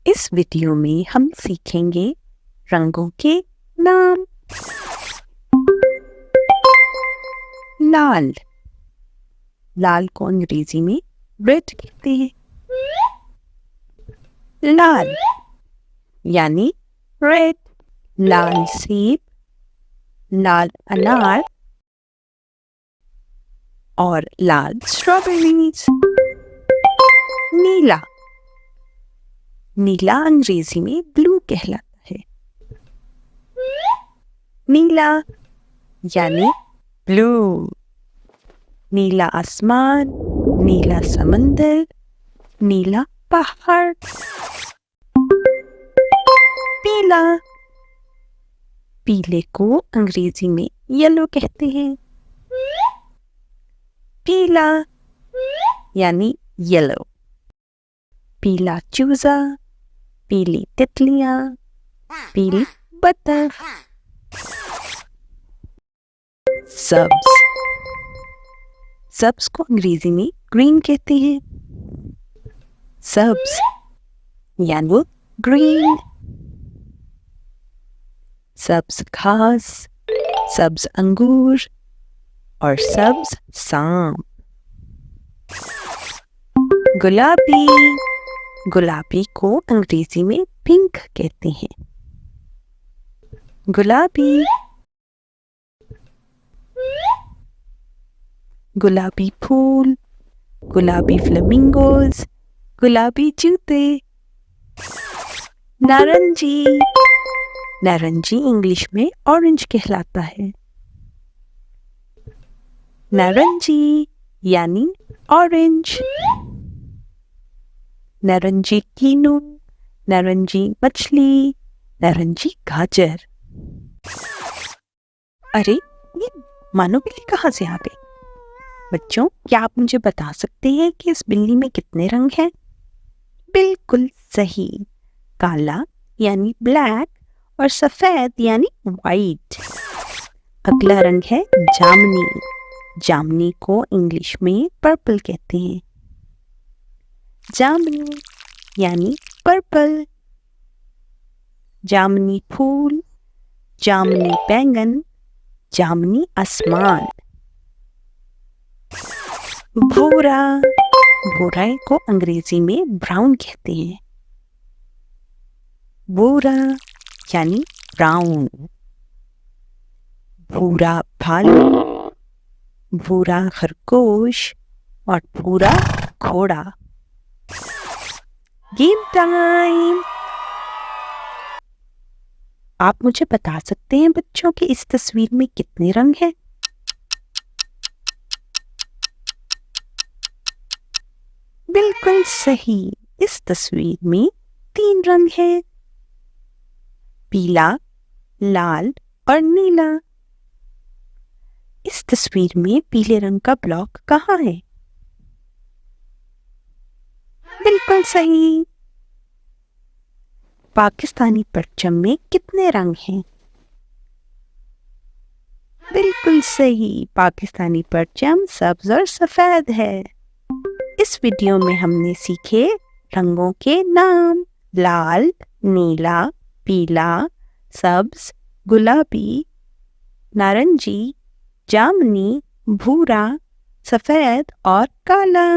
इस वीडियो में हम सीखेंगे रंगों के नाम। लाल, लाल को अंग्रेजी में रेड कहते हैं। लाल यानी रेड, लाल सेब, लाल अनार और लाल स्ट्रॉबेरीज। नीला, नीला अंग्रेजी में ब्लू कहलाता है। नीला यानी ब्लू, नीला आसमान, नीला समंदर, नीला पहाड़। पीला, पीले को अंग्रेजी में येलो कहते हैं। पीला यानी येलो, पीला चूजा, पीली तितलियां, पीली बतख। सब्ज, सब्ज को अंग्रेजी में ग्रीन कहते हैं। सब्ज यानी ग्रीन। सब्ज घास, सब्ज अंगूर और सब्ज सांप। गुलाबी, गुलाबी को अंग्रेजी में पिंक कहते हैं। गुलाबी, गुलाबी फूल, गुलाबी फ्लेमिंगोज, गुलाबी जूते। नारंगी, नारंगी इंग्लिश में ऑरेंज कहलाता है। नारंगी यानी ऑरेंज। नारंगी कीनू, नारंगी मछली, नारंगी गाजर। अरे, ये मानो बिल्ली कहाँ से आ गई? बच्चों, क्या आप मुझे बता सकते हैं कि इस बिल्ली में कितने रंग हैं? बिल्कुल सही, काला यानी ब्लैक और सफेद यानी वाइट। अगला रंग है जामुनी। जामुनी को इंग्लिश में पर्पल कहते हैं। जामुनी यानी पर्पल। जामुनी फूल, जामुनी बैंगन, जामुनी आसमान। भूरा, भूरा को अंग्रेजी में ब्राउन कहते हैं। भूरा यानी ब्राउन। भूरा भालू, भूरा खरगोश और भूरा घोड़ा। Game time. आप मुझे बता सकते हैं बच्चों कि इस तस्वीर में कितने रंग हैं? बिल्कुल सही, इस तस्वीर में 3 रंग हैं, पीला, लाल और नीला। इस तस्वीर में पीले रंग का ब्लॉक कहाँ है? बिल्कुल सही। पाकिस्तानी परचम में कितने रंग हैं? बिल्कुल सही, पाकिस्तानी परचम सब्ज और सफेद है। इस वीडियो में हमने सीखे रंगों के नाम। लाल, नीला, पीला, सब्ज, गुलाबी, नारंगी, जामुनी, भूरा, सफेद और काला।